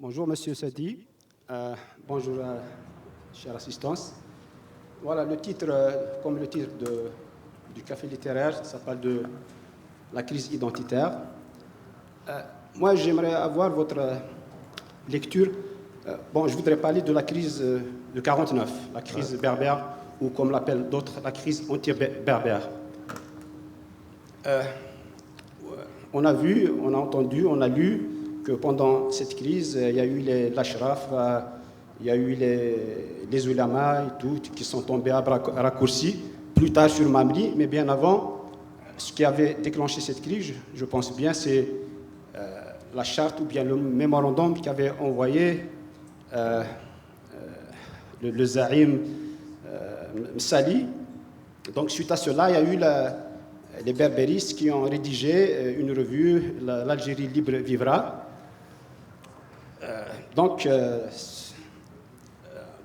Bonjour, Monsieur Sadi. Bonjour, chère assistance. Voilà, le titre, comme le titre du café littéraire, ça parle de la crise identitaire. Moi, j'aimerais avoir votre lecture. Je voudrais parler de la crise de 49, la crise berbère, ou comme l'appellent d'autres, la crise anti-berbère. On a vu, on a entendu, on a lu que pendant cette crise, il y a eu l'Ashraf, il y a eu les ulamas et tout, qui sont tombés à raccourci, plus tard sur Mamri, mais bien avant, ce qui avait déclenché cette crise, je pense bien, c'est la charte ou bien le mémorandum qu'avait envoyé le Zaïm Msali. Donc suite à cela, il y a eu les berbéristes qui ont rédigé une revue, l'Algérie libre vivra.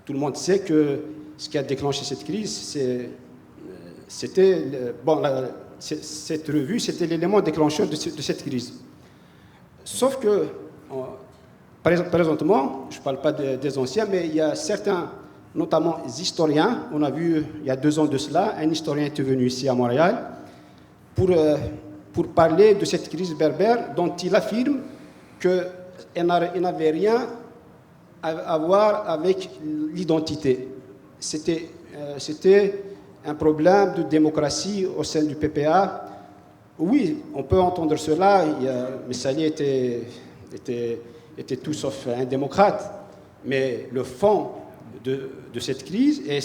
Tout le monde sait que ce qui a déclenché cette crise, cette revue, c'était l'élément déclencheur de cette crise. Sauf que, présentement, je ne parle pas des anciens, mais il y a certains, notamment historiens, on a vu il y a 2 ans de cela, un historien était venu ici à Montréal pour parler de cette crise berbère dont il affirme qu'elle n'avait rien à voir avec l'identité. C'était un problème de démocratie au sein du PPA. Oui, on peut entendre cela. Messali était tout sauf un démocrate. Mais le fond de cette crise et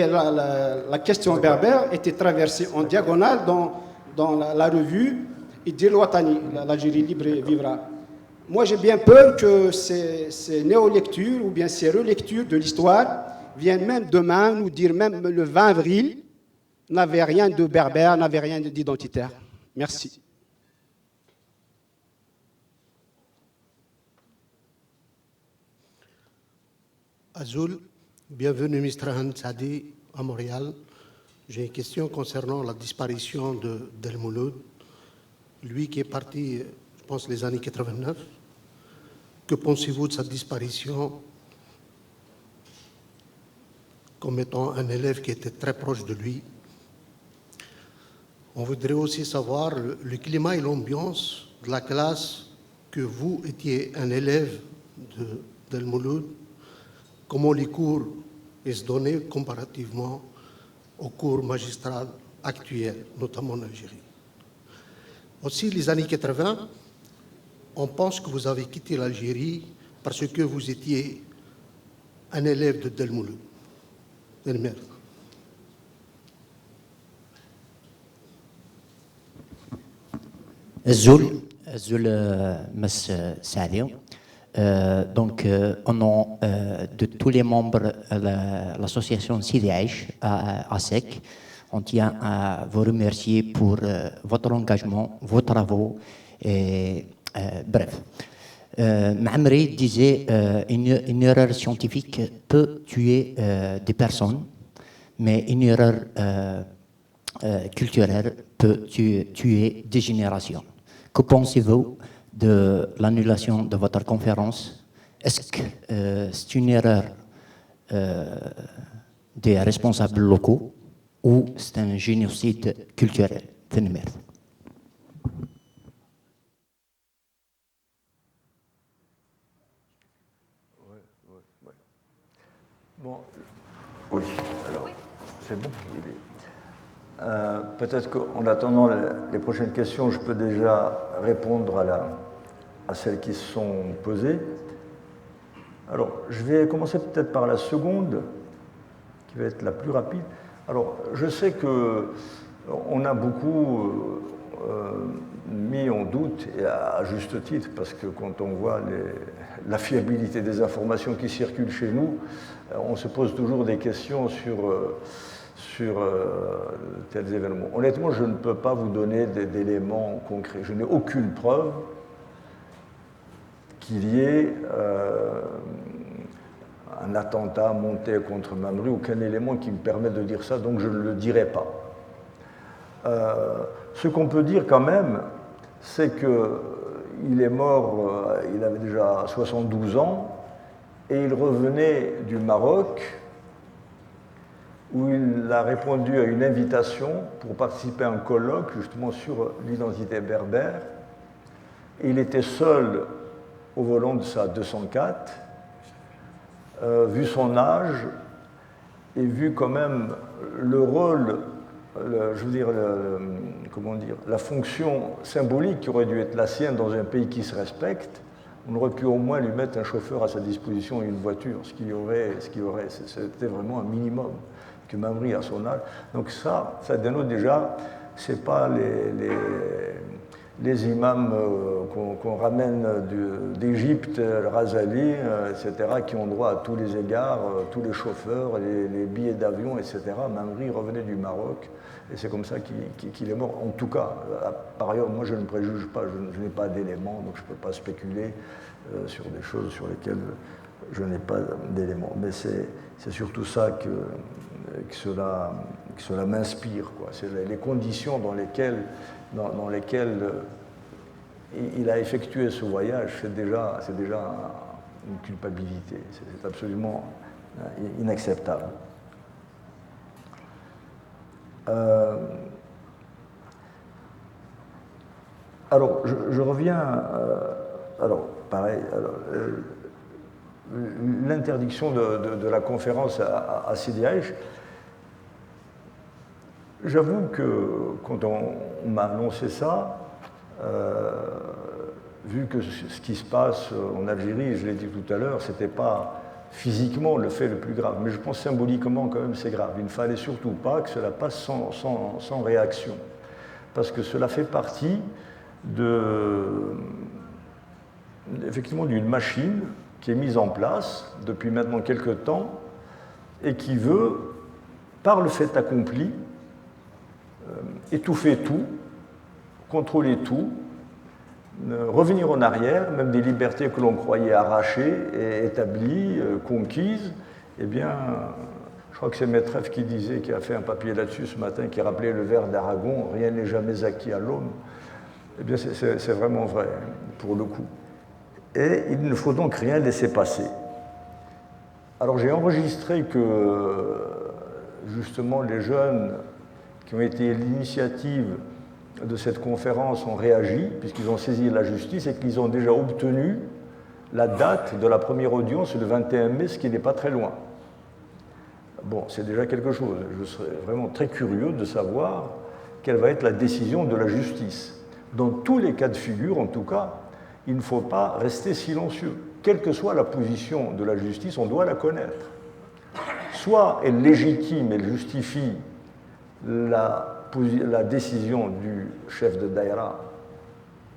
la question berbère était traversée en diagonale dans la revue Idil Watani, l'Algérie libre vivra. Moi, j'ai bien peur que ces néolectures ou bien ces relectures de l'histoire viennent même demain nous dire, même le 20 avril, n'avait rien de berbère, n'avait rien d'identitaire. Merci. Azul, bienvenue Mr. Sadi à Montréal. J'ai une question concernant la disparition de Del Mouloud. Lui qui est parti, je pense, les années 89. Que pensez-vous de sa disparition comme étant un élève qui était très proche de lui? On voudrait aussi savoir le climat et l'ambiance de la classe que vous étiez un élève de Del Mouloud. Comment les cours se donnaient comparativement aux cours magistraux actuels, notamment en Algérie. Aussi, les années 80, on pense que vous avez quitté l'Algérie parce que vous étiez un élève de Del Mouloud. Azul Mas Saadi. Au nom de tous les membres de l'association Sidi Aïch à SEC, on tient à vous remercier pour votre engagement, vos travaux. Bref. Mamri disait une erreur scientifique peut tuer des personnes, mais une erreur culturelle peut tuer des générations. Que pensez-vous de l'annulation de votre conférence? Est-ce que c'est une erreur des responsables locaux ou c'est un génocide culturel? Bon, oui, alors, c'est bon. Peut-être qu'en attendant les prochaines questions, je peux déjà répondre à celles qui sont posées. Alors, je vais commencer peut-être par la seconde, qui va être la plus rapide. Alors, je sais qu'on a beaucoup mis en doute, et à juste titre, parce que quand on voit la fiabilité des informations qui circulent chez nous, on se pose toujours des questions sur tels événements. Honnêtement, je ne peux pas vous donner d'éléments concrets. Je n'ai aucune preuve qu'il y ait un attentat monté contre Mamri, aucun élément qui me permet de dire ça, donc je ne le dirai pas. Ce qu'on peut dire quand même, c'est qu'il il est mort, il avait déjà 72 ans, et il revenait du Maroc, où il a répondu à une invitation pour participer à un colloque justement sur l'identité berbère. Et il était seul au volant de sa 204, vu son âge et vu quand même le rôle, je veux dire, comment dire, la fonction symbolique qui aurait dû être la sienne dans un pays qui se respecte. On aurait pu au moins lui mettre un chauffeur à sa disposition et une voiture, c'était vraiment un minimum que Mamri à son âge. Donc ça dénote déjà, c'est pas les imams qu'on ramène d'Égypte, le Razali, etc., qui ont droit à tous les égards, tous les chauffeurs, les billets d'avion, etc. Mamri revenait du Maroc, et c'est comme ça qu'il est mort. En tout cas, par ailleurs, moi je ne préjuge pas, je n'ai pas d'éléments, donc je ne peux pas spéculer sur des choses sur lesquelles je n'ai pas d'éléments. Mais c'est surtout ça que cela m'inspire. C'est les conditions dans lesquelles il a effectué ce voyage, c'est déjà une culpabilité. C'est absolument inacceptable. Alors, je reviens. Alors, pareil. L'interdiction de la conférence à Sidi Aïch, j'avoue que quand on m'a annoncé ça, vu que ce qui se passe en Algérie, je l'ai dit tout à l'heure, ce n'était pas physiquement le fait le plus grave, mais je pense symboliquement quand même c'est grave. Il ne fallait surtout pas que cela passe sans réaction, parce que cela fait partie effectivement d'une machine qui est mise en place depuis maintenant quelques temps et qui veut, par le fait accompli, étouffer tout, contrôler tout, revenir en arrière, même des libertés que l'on croyait arrachées et établies, conquises. Eh bien, je crois que c'est Maître F qui a fait un papier là-dessus ce matin, qui rappelait le vers d'Aragon, rien n'est jamais acquis à l'homme. Eh bien, c'est vraiment vrai, pour le coup. Et il ne faut donc rien laisser passer. Alors j'ai enregistré que, justement, les jeunes qui ont été à l'initiative de cette conférence ont réagi, puisqu'ils ont saisi la justice et qu'ils ont déjà obtenu la date de la première audience le 21 mai, ce qui n'est pas très loin. Bon, c'est déjà quelque chose. Je serais vraiment très curieux de savoir quelle va être la décision de la justice. Dans tous les cas de figure, en tout cas, il ne faut pas rester silencieux. Quelle que soit la position de la justice, on doit la connaître. Soit elle légitime, elle justifie la décision du chef de Daïra,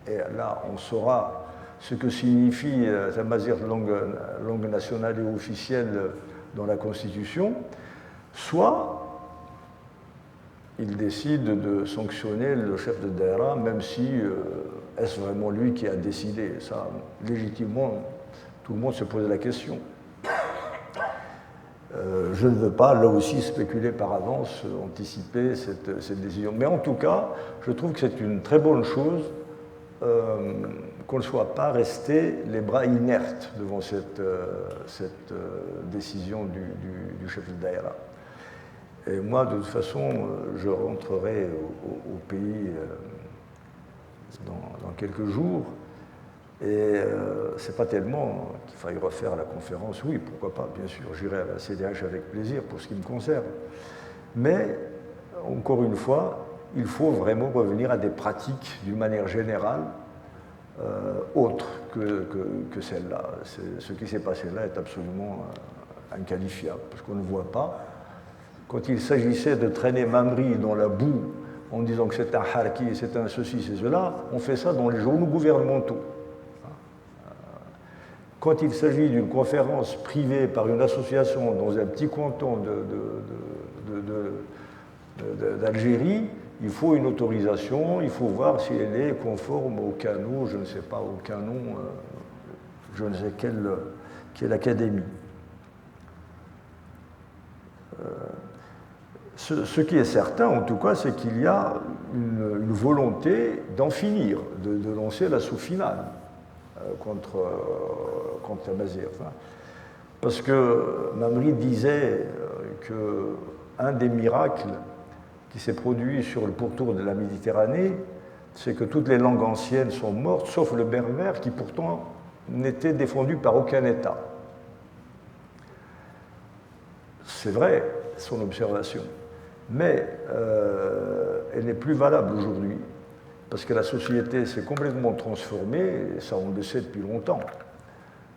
et là on saura ce que signifie la mazir langue nationale et officielle dans la Constitution, soit il décide de sanctionner le chef de Daïra, même si est-ce vraiment lui qui a décidé. Ça, légitimement, tout le monde se pose la question. Je ne veux pas, là aussi, spéculer par avance, anticiper cette décision. Mais en tout cas, je trouve que c'est une très bonne chose qu'on ne soit pas resté les bras inertes devant cette décision du chef de Daïra. Et moi, de toute façon, je rentrerai au pays dans quelques jours. Et ce n'est pas tellement qu'il faille refaire la conférence. Oui, pourquoi pas, bien sûr, j'irai à la CDH avec plaisir pour ce qui me concerne. Mais, encore une fois, il faut vraiment revenir à des pratiques d'une manière générale autres que celle-là. Ce qui s'est passé là est absolument inqualifiable, parce qu'on ne voit pas. Quand il s'agissait de traîner Mamri dans la boue en disant que c'est un harki, c'est un ceci, c'est cela, on fait ça dans les journaux gouvernementaux. Quand il s'agit d'une conférence privée par une association dans un petit canton d'Algérie, il faut une autorisation, il faut voir si elle est conforme au canon, je ne sais pas, au canon, je ne sais quelle académie. Ce qui est certain, en tout cas, c'est qu'il y a une volonté d'en finir, de lancer l'assaut final contre Amazigh. Enfin, parce que Mamri disait qu'un des miracles qui s'est produit sur le pourtour de la Méditerranée, c'est que toutes les langues anciennes sont mortes, sauf le berbère, qui pourtant n'était défendu par aucun État. C'est vrai, son observation, mais elle n'est plus valable aujourd'hui, parce que la société s'est complètement transformée, et ça on le sait depuis longtemps.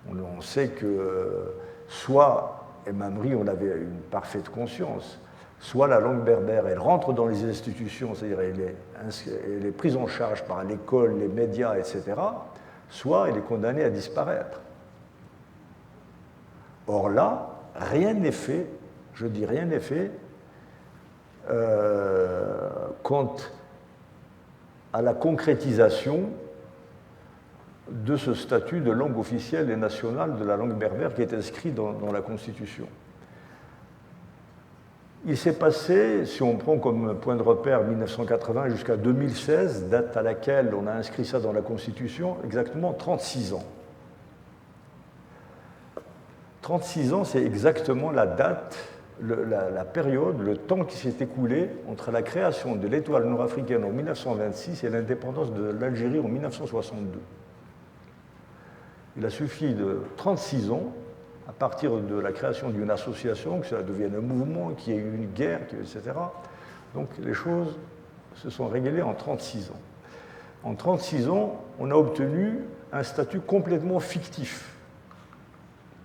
On sait que soit, et Mamri on avait une parfaite conscience, soit la langue berbère, elle rentre dans les institutions, c'est-à-dire elle est prise en charge par l'école, les médias, etc., soit elle est condamnée à disparaître. Or là, rien n'est fait, je dis rien n'est fait, quant à la concrétisation de ce statut de langue officielle et nationale de la langue berbère qui est inscrit dans la Constitution. Il s'est passé, si on prend comme point de repère 1980 jusqu'à 2016, date à laquelle on a inscrit ça dans la Constitution, exactement 36 ans. 36 ans, c'est exactement la date, la période, le temps qui s'est écoulé entre la création de l'étoile nord-africaine en 1926 et l'indépendance de l'Algérie en 1962. Il a suffi de 36 ans, à partir de la création d'une association, que cela devienne un mouvement, qu'il y ait eu une guerre, etc. Donc les choses se sont réglées en 36 ans. En 36 ans, on a obtenu un statut complètement fictif.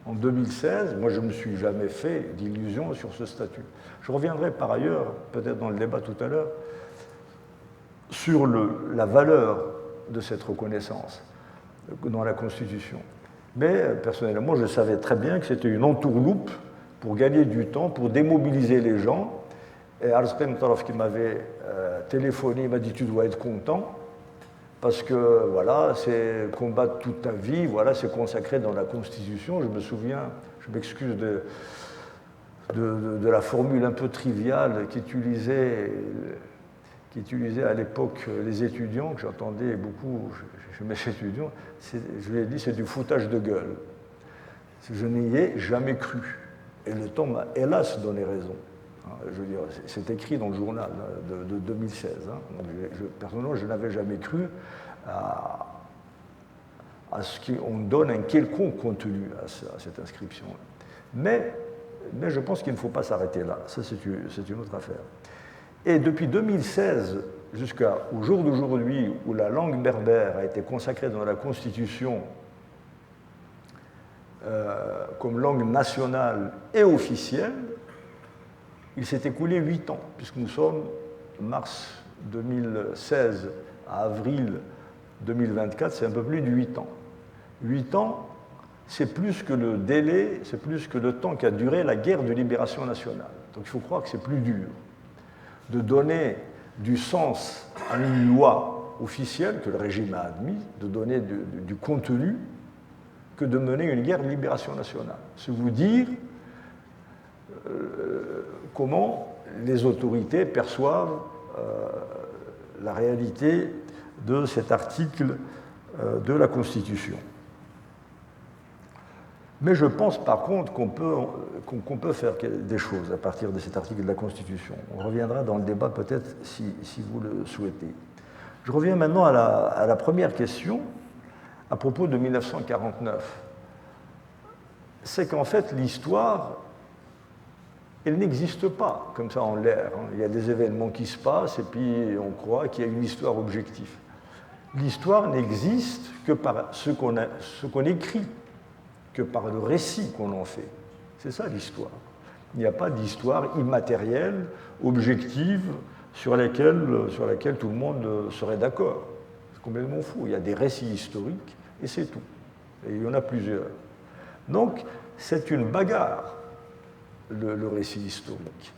En 2016, moi je ne me suis jamais fait d'illusions sur ce statut. Je reviendrai par ailleurs, peut-être dans le débat tout à l'heure, sur la valeur de cette reconnaissance dans la Constitution. Mais personnellement, je savais très bien que c'était une entourloupe pour gagner du temps, pour démobiliser les gens. Et Arsène Taraf qui m'avait téléphoné, m'a dit « tu dois être content ». Parce que voilà, c'est combattre toute ta vie, voilà, c'est consacré dans la Constitution. Je me souviens, je m'excuse de la formule un peu triviale qu'utilisaient à l'époque les étudiants, que j'entendais beaucoup chez mes étudiants. Je lui ai dit, c'est du foutage de gueule. Je n'y ai jamais cru. Et le temps m'a hélas donné raison. Je veux dire, c'est écrit dans le journal de 2016. Personnellement, je n'avais jamais cru à ce qu'on donne un quelconque contenu à cette inscription. Mais je pense qu'il ne faut pas s'arrêter là. Ça, c'est une autre affaire. Et depuis 2016 jusqu'au jour d'aujourd'hui, où la langue berbère a été consacrée dans la Constitution comme langue nationale et officielle, il s'est écoulé 8 ans, puisque nous sommes mars 2016 à avril 2024, c'est un peu plus de 8 ans. 8 ans, c'est plus que le délai, c'est plus que le temps qu'a duré la guerre de libération nationale. Donc il faut croire que c'est plus dur de donner du sens à une loi officielle que le régime a admise, de donner du contenu, que de mener une guerre de libération nationale. C'est vous dire comment les autorités perçoivent la réalité de cet article de la Constitution. Mais je pense par contre qu'on peut faire des choses à partir de cet article de la Constitution. On reviendra dans le débat peut-être si vous le souhaitez. Je reviens maintenant à la première question à propos de 1949. C'est qu'en fait l'histoire, elle n'existe pas comme ça en l'air. Il y a des événements qui se passent et puis on croit qu'il y a une histoire objective. L'histoire n'existe que par ce qu'on écrit, que par le récit qu'on en fait. C'est ça l'histoire. Il n'y a pas d'histoire immatérielle, objective, sur laquelle tout le monde serait d'accord. C'est complètement fou. Il y a des récits historiques et c'est tout. Et il y en a plusieurs. Donc, c'est une bagarre, le récit historique.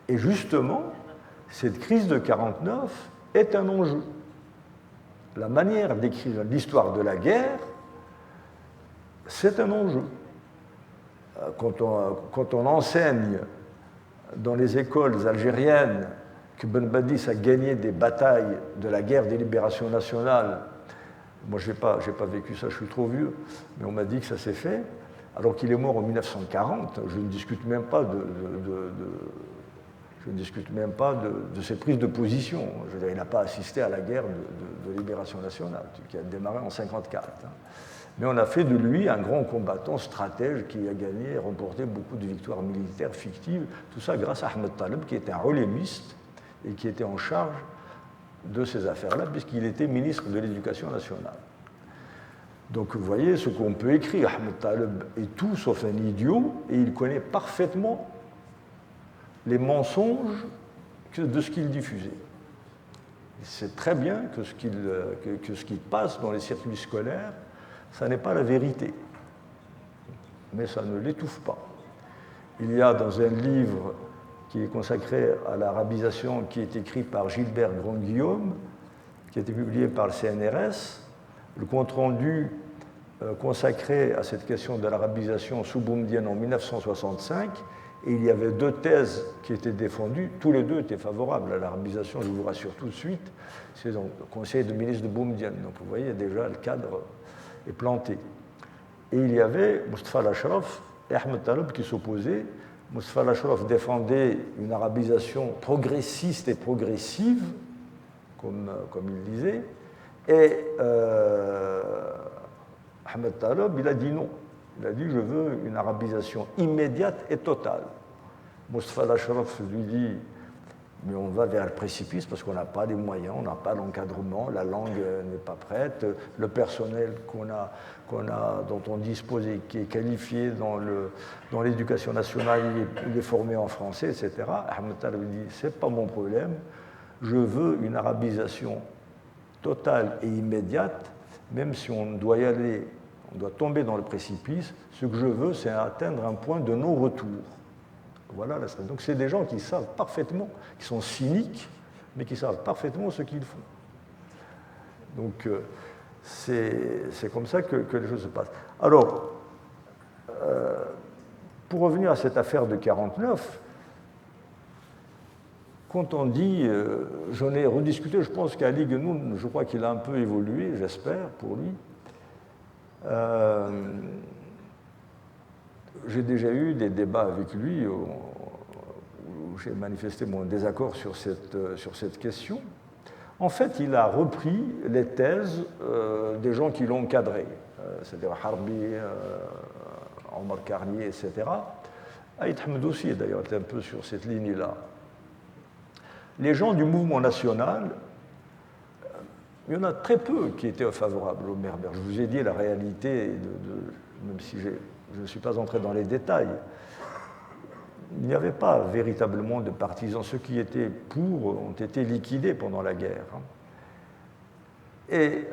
Et justement, cette crise de 1949 est un enjeu. La manière d'écrire l'histoire de la guerre, c'est un enjeu. Quand on enseigne dans les écoles algériennes que Ben Badis a gagné des batailles de la guerre des libérations nationales. Moi, je n'ai pas vécu ça, je suis trop vieux, mais on m'a dit que ça s'est fait, alors qu'il est mort en 1940. Je ne discute même pas de ses prises de position. Je veux dire, il n'a pas assisté à la guerre de libération nationale, qui a démarré en 1954. Mais on a fait de lui un grand combattant stratège qui a gagné et remporté beaucoup de victoires militaires fictives. Tout ça grâce à Ahmed Taleb, qui était un relémiste et qui était en charge de ces affaires-là, puisqu'il était ministre de l'Éducation nationale. Donc vous voyez ce qu'on peut écrire. Ahmed Taleb est tout sauf un idiot, et il connaît parfaitement les mensonges de ce qu'il diffusait. Il sait très bien que ce qui passe dans les circuits scolaires, ça n'est pas la vérité. Mais ça ne l'étouffe pas. Il y a dans un livre qui est consacré à l'arabisation, qui est écrit par Gilbert Grand-Guillaume, qui a été publié par le CNRS, le compte-rendu consacré à cette question de l'arabisation sous Boumedienne en 1965, et il y avait 2 thèses qui étaient défendues, tous les 2 étaient favorables à l'arabisation, je vous rassure tout de suite, c'est donc le conseil de ministre de Boumedienne, donc vous voyez déjà le cadre est planté. Et il y avait Mustafa Al-Ashraf et Ahmed Taleb qui s'opposaient. Mustafa Al-Ashraf défendait une arabisation progressiste et progressive, comme il disait, et Ahmed Taleb, il a dit non. Il a dit, je veux une arabisation immédiate et totale. Mustafa Al-Ashraf lui dit, mais on va vers le précipice parce qu'on n'a pas les moyens, on n'a pas l'encadrement, la langue n'est pas prête, le personnel dont on dispose et qui est qualifié dans l'éducation nationale, il est formé en français, etc. Ahmed Taleb dit, c'est pas mon problème, je veux une arabisation totale et immédiate, même si on doit y aller, on doit tomber dans le précipice, ce que je veux, c'est atteindre un point de non-retour. Voilà la stratégie. Donc c'est des gens qui savent parfaitement, qui sont cyniques, mais qui savent parfaitement ce qu'ils font. Donc c'est comme ça que les choses se passent. Alors, pour revenir à cette affaire de 1949, quand on dit, j'en ai rediscuté, je pense qu'à Ligue Noun, je crois qu'il a un peu évolué, j'espère, pour lui. J'ai déjà eu des débats avec lui où j'ai manifesté mon désaccord sur cette question. En fait, il a repris les thèses des gens qui l'ont cadré, c'est-à-dire Harbi, Omar Karni, etc. Aït Ahmed aussi, d'ailleurs, était un peu sur cette ligne-là. Les gens du mouvement national, il y en a très peu qui étaient favorables au Berbère. Je vous ai dit la réalité, même si je ne suis pas entré dans les détails. Il n'y avait pas véritablement de partisans. Ceux qui étaient pour ont été liquidés pendant la guerre. Et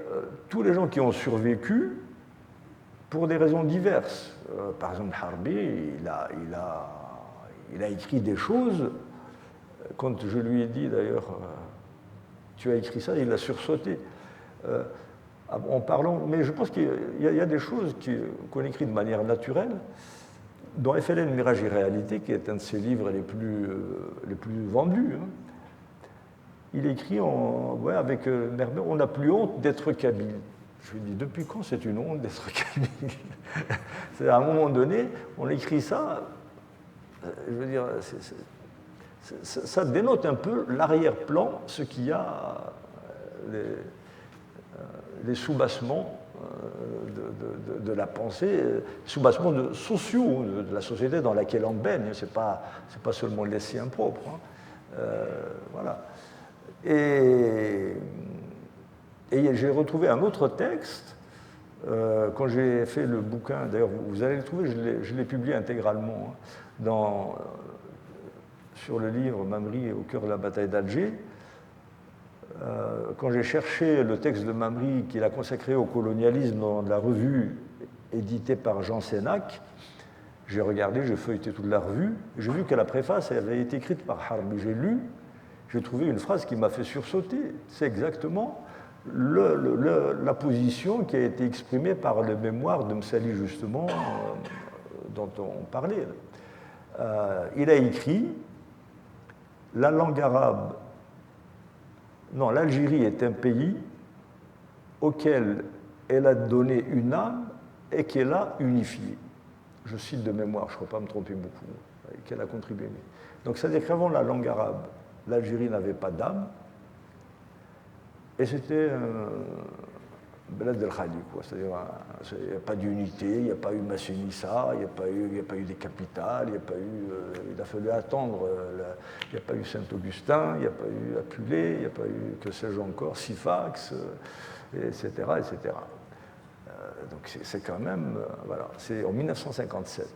tous les gens qui ont survécu, pour des raisons diverses. Par exemple, Harbi, il a écrit des choses. Quand je lui ai dit, d'ailleurs, tu as écrit ça, il a sursauté. En parlant, mais je pense qu'il y a des choses qu'on écrit de manière naturelle. Dans FLN Mirage et Réalité, qui est un de ses livres les plus vendus, il écrit avec Merber, on n'a plus honte d'être kabyle. Je lui dis, depuis quand c'est une honte d'être kabyle? C'est à un moment donné, on écrit ça, je veux dire, ça dénote un peu l'arrière-plan, ce qu'il y a, les soubassements de la pensée, soubassements sociaux de la société dans laquelle on baigne, c'est pas seulement les siens propres. Voilà. Et j'ai retrouvé un autre texte, quand j'ai fait le bouquin, d'ailleurs vous allez le trouver, je l'ai publié intégralement, sur le livre Mamri au cœur de la bataille d'Alger. Quand j'ai cherché le texte de Mamri qu'il a consacré au colonialisme dans la revue éditée par Jean Sénac, j'ai regardé, j'ai feuilleté toute la revue, j'ai vu que la préface avait été écrite par Harbi. J'ai lu, j'ai trouvé une phrase qui m'a fait sursauter. C'est exactement la position qui a été exprimée par le mémoire de Msali, justement, dont on parlait. Il a écrit la langue arabe, non, l'Algérie est un pays auquel elle a donné une âme et qu'elle a unifié. Je cite de mémoire, je ne crois pas me tromper beaucoup, et qu'elle a contribué. Donc, c'est-à-dire qu'avant la langue arabe, l'Algérie n'avait pas d'âme, et c'était Belad el-Khali, quoi. C'est-à-dire, il n'y a pas d'unité, il n'y a pas eu Massinissa, il n'y a pas eu des capitales, il a fallu attendre, il n'y a pas eu Saint-Augustin, il n'y a pas eu Apulée, il n'y a pas eu, que sais-je encore, Sifax, etc., etc. Donc c'est quand même, voilà, c'est en 1957.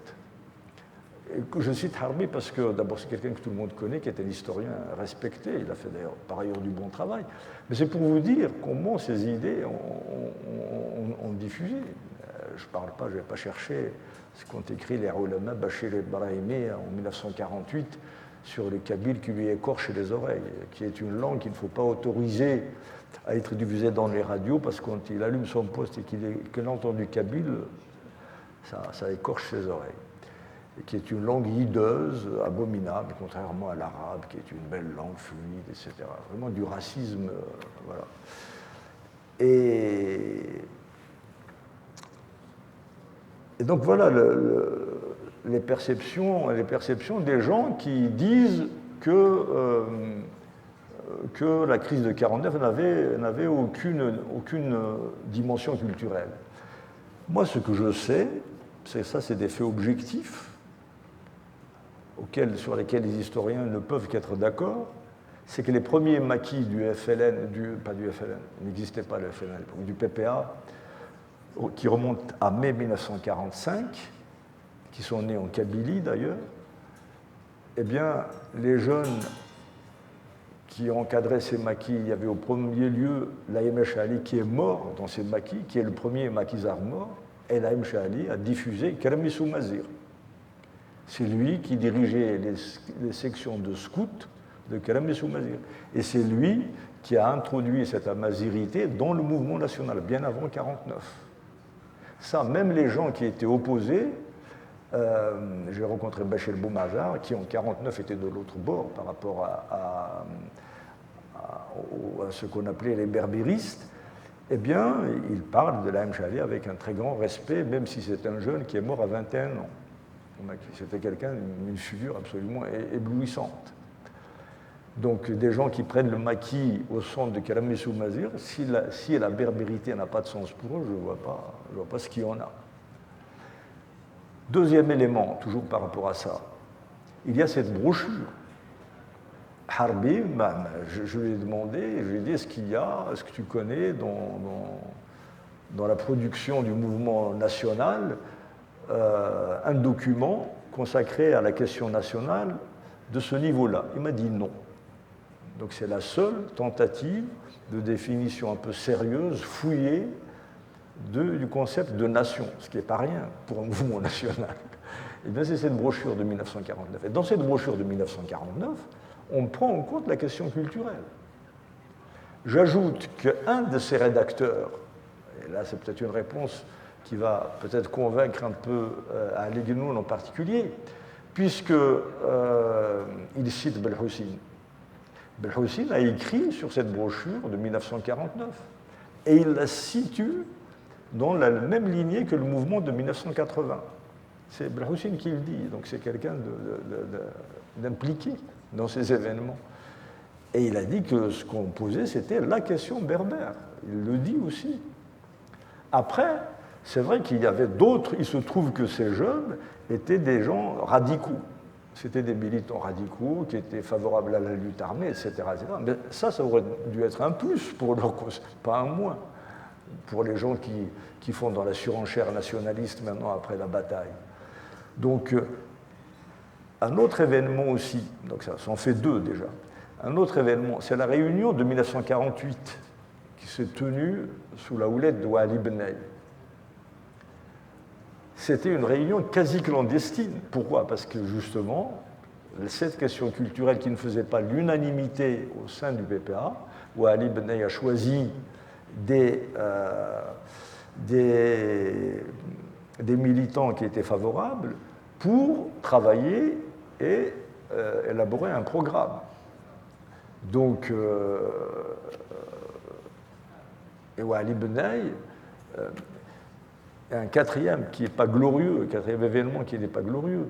Et je cite Harbi parce que d'abord c'est quelqu'un que tout le monde connaît, qui est un historien respecté, il a fait d'ailleurs par ailleurs du bon travail, mais c'est pour vous dire comment ces idées ont diffusé. Je ne parle pas, je ne vais pas chercher ce qu'ont écrit les ulama Bachir el-Brahimi en 1948 sur le kabyle qui lui écorche les oreilles, qui est une langue qu'il ne faut pas autoriser à être diffusée dans les radios parce que quand il allume son poste et qu'il entend du kabyle, ça écorche ses oreilles. Et qui est une langue hideuse, abominable, contrairement à l'arabe, qui est une belle langue fluide, etc. Vraiment du racisme, voilà. Et donc voilà les perceptions des gens qui disent que la crise de 1949 n'avait aucune dimension culturelle. Moi, ce que je sais, c'est des faits objectifs, sur lesquels les historiens ne peuvent qu'être d'accord, c'est que les premiers maquis du FLN, pas du FLN, il n'existait pas le FLN, du PPA, qui remontent à mai 1945, qui sont nés en Kabylie d'ailleurs, eh bien, les jeunes qui encadraient ces maquis, il y avait au premier lieu Laïm Shahali qui est mort dans ces maquis, qui est le premier maquisard mort, et Laïm Shahali a diffusé Kermissou Mazir. C'est lui qui dirigeait les sections de scouts de Kermissou Mazir. Et c'est lui qui a introduit cette amazirité dans le mouvement national, bien avant 1949. Ça, même les gens qui étaient opposés, j'ai rencontré Bachir Boumazar, qui en 1949 était de l'autre bord par rapport à ce qu'on appelait les berbéristes, eh bien, il parle de Laïm Shahali avec un très grand respect, même si c'est un jeune qui est mort à 21 ans. C'était quelqu'un d'une figure absolument éblouissante. Donc, des gens qui prennent le maquis au centre de Kermissou Mazir, si la berbérité n'a pas de sens pour eux, je ne vois pas ce qu'il y en a. Deuxième élément, toujours par rapport à ça, il y a cette brochure. Harbi, je lui ai demandé, je lui ai dit, est-ce que tu connais dans la production du mouvement national un document consacré à la question nationale de ce niveau-là? Il m'a dit non. Donc c'est la seule tentative de définition un peu sérieuse, fouillée, du concept de nation, ce qui n'est pas rien pour un mouvement national. Et bien c'est cette brochure de 1949. Et dans cette brochure de 1949, on prend en compte la question culturelle. J'ajoute qu'un de ses rédacteurs, et là c'est peut-être une réponse qui va peut-être convaincre un peu Ali Guenoun en particulier, puisqu'il cite Belhoussine. Belhoussine a écrit sur cette brochure de 1949, et il la situe dans la même lignée que le mouvement de 1980. C'est Belhoussine qui le dit, donc c'est quelqu'un d'impliqué dans ces événements. Et il a dit que ce qu'on posait, c'était la question berbère. Il le dit aussi. Après, c'est vrai qu'il y avait d'autres, il se trouve que ces jeunes étaient des gens radicaux. C'était des militants radicaux qui étaient favorables à la lutte armée, etc. etc. Mais ça aurait dû être un plus pour leur cause, pas un moins, pour les gens qui font dans la surenchère nationaliste maintenant après la bataille. Donc, un autre événement aussi, donc ça en fait deux déjà, un autre événement, c'est la réunion de 1948 qui s'est tenue sous la houlette de Wali Benay. C'était une réunion quasi clandestine. Pourquoi? Parce que justement, cette question culturelle qui ne faisait pas l'unanimité au sein du PPA, Wali Benay a choisi des militants qui étaient favorables pour travailler et élaborer un programme. Donc, et Ali Benay, un quatrième qui n'est pas glorieux, un quatrième événement qui n'est pas glorieux.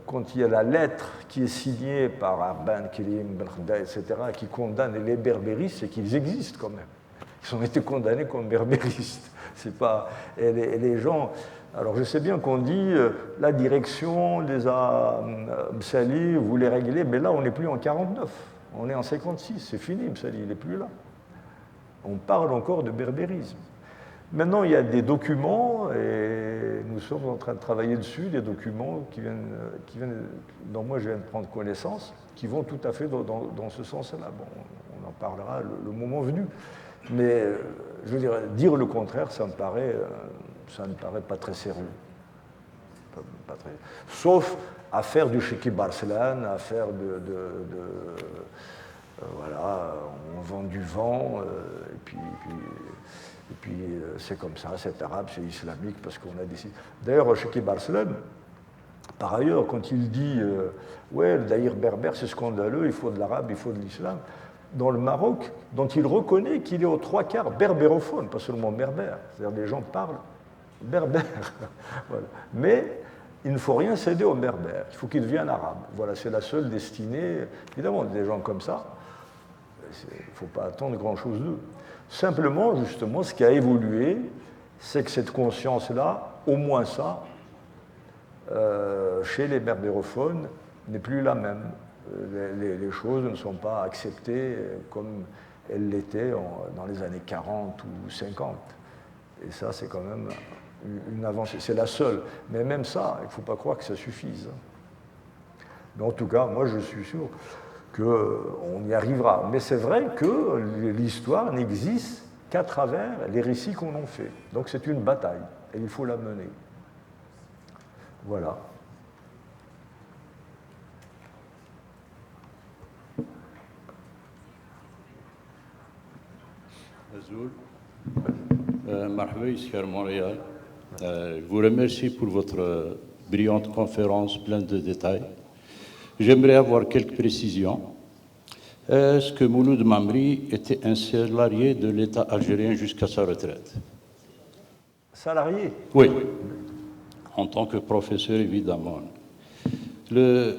Quand il y a la lettre qui est signée par Arban, Kélim, Ben Khda, etc., qui condamne les berbéristes, c'est qu'ils existent quand même. Ils ont été condamnés comme berbéristes. C'est pas, et les gens. Alors je sais bien qu'on dit la direction les a Msali voulait régler, mais là on n'est plus en 49, on est en 56, c'est fini, Msali, il n'est plus là. On parle encore de berbérisme. Maintenant, il y a des documents, et nous sommes en train de travailler dessus, des documents qui viennent, dont moi je viens de prendre connaissance, qui vont tout à fait dans ce sens-là. Bon, on en parlera le moment venu. Mais, je veux dire le contraire, ça ne me paraît pas très sérieux. Pas très... Sauf à faire du Sheikh Barslan, à faire voilà, on vend du vent, et puis c'est comme ça, c'est arabe, c'est islamique, parce qu'on a décidé. D'ailleurs, Sheikh Barslan, par ailleurs, quand il dit ouais, le daïr berbère, c'est scandaleux, il faut de l'arabe, il faut de l'islam, dans le Maroc, dont il reconnaît qu'il est aux 3/4 berbérophone, pas seulement berbère, c'est-à-dire les gens parlent berbère. Voilà. Mais il ne faut rien céder aux berbères, il faut qu'ils deviennent arabes. Voilà, c'est la seule destinée. Évidemment, des gens comme ça, il ne faut pas attendre grand-chose d'eux. Simplement, justement, ce qui a évolué, c'est que cette conscience-là, au moins ça, chez les berbérophones, n'est plus la même. Les choses ne sont pas acceptées comme elles l'étaient dans les années 40 ou 50. Et ça, c'est quand même une avancée. C'est la seule. Mais même ça, il ne faut pas croire que ça suffise. Mais en tout cas, moi, je suis sûr qu'on y arrivera. Mais c'est vrai que l'histoire n'existe qu'à travers les récits qu'on en fait. Donc c'est une bataille, et il faut la mener. Voilà. Azoul, Marhaba, cher Montréal. Je vous remercie pour votre brillante conférence pleine de détails. J'aimerais avoir quelques précisions. Est-ce que Mouloud Mamri était un salarié de l'État algérien jusqu'à sa retraite? Salarié? Oui, en tant que professeur, évidemment. Le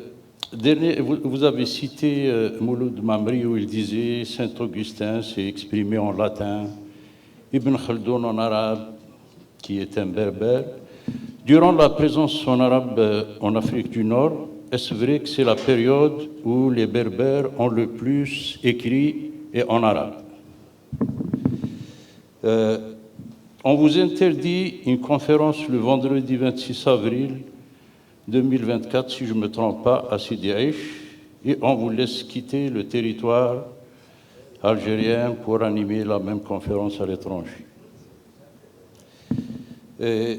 dernier, vous avez cité Mouloud Mamri où il disait Saint-Augustin s'est exprimé en latin, Ibn Khaldoun en arabe, qui est un berbère. Durant la présence en arabe en Afrique du Nord, est-ce vrai que c'est la période où les berbères ont le plus écrit et en arabe? On vous interdit une conférence le vendredi 26 avril 2024, si je ne me trompe pas, à Sidi Aïch, et on vous laisse quitter le territoire algérien pour animer la même conférence à l'étranger.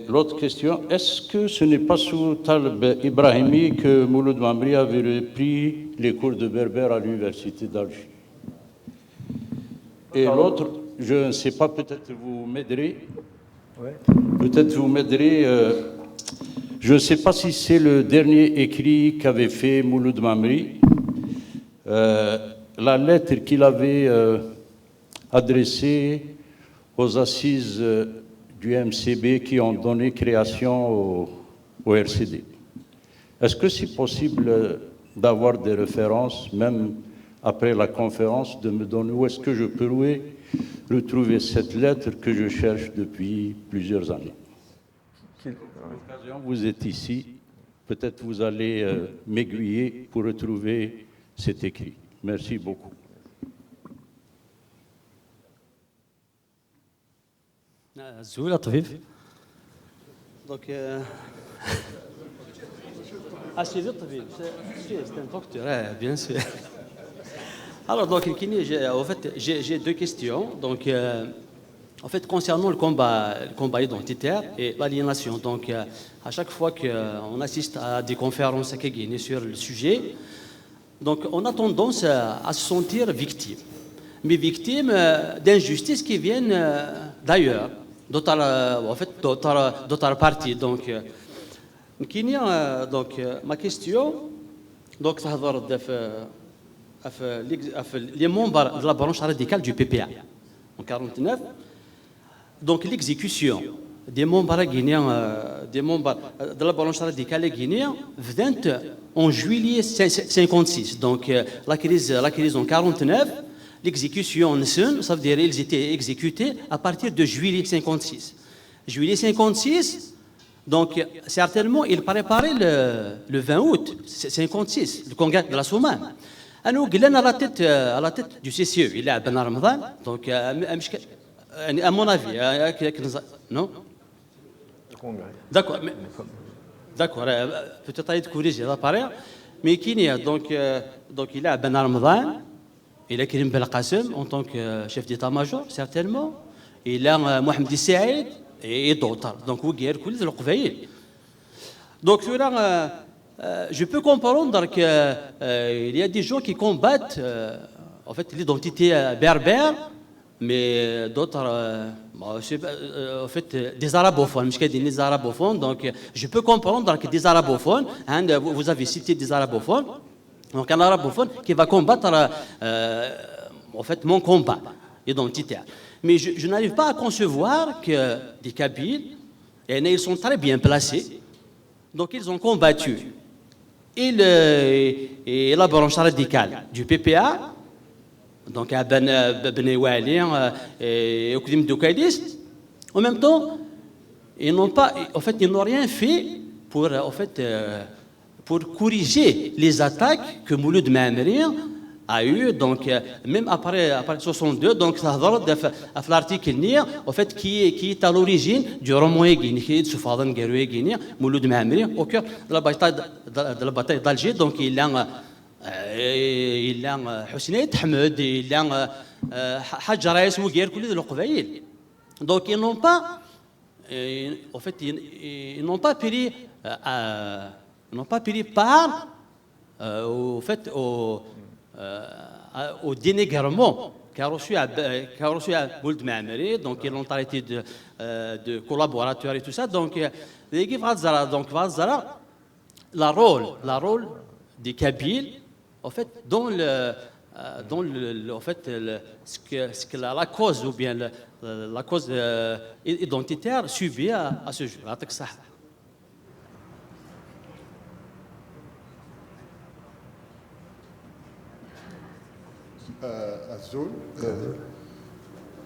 L'autre question, est-ce que ce n'est pas sous Taleb Ibrahimi que Mouloud Mamri avait repris les cours de berbère à l'université d'Alger? Et l'autre, je ne sais pas, peut-être vous m'aiderez. Ouais. Peut-être vous m'aiderez. Je ne sais pas si c'est le dernier écrit qu'avait fait Mouloud Mamri. La lettre qu'il avait adressée aux assises du MCB qui ont donné création au RCD. Est-ce que c'est possible d'avoir des références, même après la conférence, de me donner où est-ce que je peux retrouver cette lettre que je cherche depuis plusieurs années? Vous êtes ici, peut-être vous allez m'aiguiller pour retrouver cet écrit. Merci beaucoup. Zoula Tavif. Donc, c'est un docteur, bien sûr. Alors, donc, en fait, j'ai deux questions. Donc, en fait, concernant le combat identitaire et l'aliénation. Donc, à chaque fois qu'on assiste à des conférences à Guinée sur le sujet, donc, on a tendance à se sentir victime. Mais victime d'injustices qui viennent d'ailleurs. D'autres parties. Donc, ma question, donc, تهضر في les membres de la branche radicale du PPA en 49. Donc l'exécution des membres guinéens, des membres de la branche radicale guinéenne vint en juillet 56. Donc la crise en 49, l'exécution, ça veut dire qu'ils étaient exécutés à partir de juillet 56. Juillet 56, donc certainement il préparait le 20 août 56, le congrès de la Soumane. Alors, Glenn à la tête du CCE, il est à Ben Ramadan, donc à mon avis, non? D'accord, peut-être être corrigé, ça paraît, mais qui n'est donc il est à Ben Ramadan, il a Karim Belqasem en tant que chef d'état-major, certainement, il a Mohamed Saïd et d'autres, donc vous guerre tous les Qbaïl. Donc je peux comprendre qu'il y a des gens qui combattent en fait l'identité berbère, mais d'autres, en fait, des arabophones, des arabophones. Donc je peux comprendre que des arabophones, hein, vous avez cité des arabophones, donc un arabophone qui va combattre en fait mon combat identitaire. Mais je n'arrive pas à concevoir que des Kabyles, ils sont très bien placés, donc ils ont combattu. Et la branche radicale du PPA, donc à Ben Wali et Okdim Doukaïdis, en même temps, ils n'ont rien fait pour, pour corriger les attaques que Mouloud Mamri a eu, donc même après 62, donc ça a l'article en fait qui est à l'origine du roman guinéen de Soufadan Guerrier guinéen, Mouloud Mamri, au cœur de la bataille d'Alger. Donc il a Hussein Ahmed, il a Hadj Raïs Mouguer, tous les Qbaïl. Donc ils n'ont pas, en fait, ils n'ont pas pris part au fait au dénigrement qu'a reçu à Mouloud Mamri, donc ils l'ont arrêté de collaborateurs et tout ça. Donc la rôle des Kabyles, en fait, dans ce que la cause ou bien la cause identitaire subit à ce jour. Azul.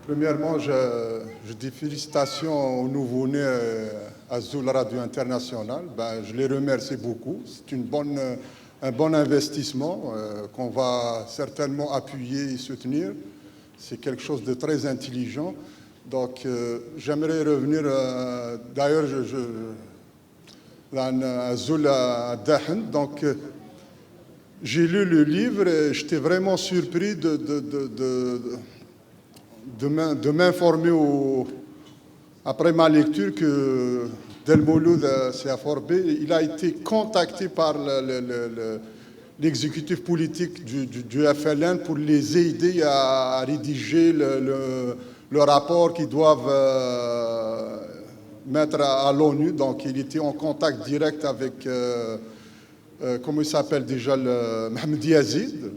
Premièrement, je dis félicitations au nouveau-né Azul Radio International. Je les remercie beaucoup. C'est un bon investissement qu'on va certainement appuyer et soutenir. C'est quelque chose de très intelligent. Donc, j'aimerais revenir. D'ailleurs, dans Azul à Dahan. Donc, j'ai lu le livre et j'étais vraiment surpris de m'informer après ma lecture que Del Mouloud Siaforbé, il a été contacté par l'exécutif politique du FLN pour les aider à rédiger le rapport qu'ils doivent mettre à l'ONU. Donc il était en contact direct avec... comment il s'appelle déjà, Mohamed Yazid.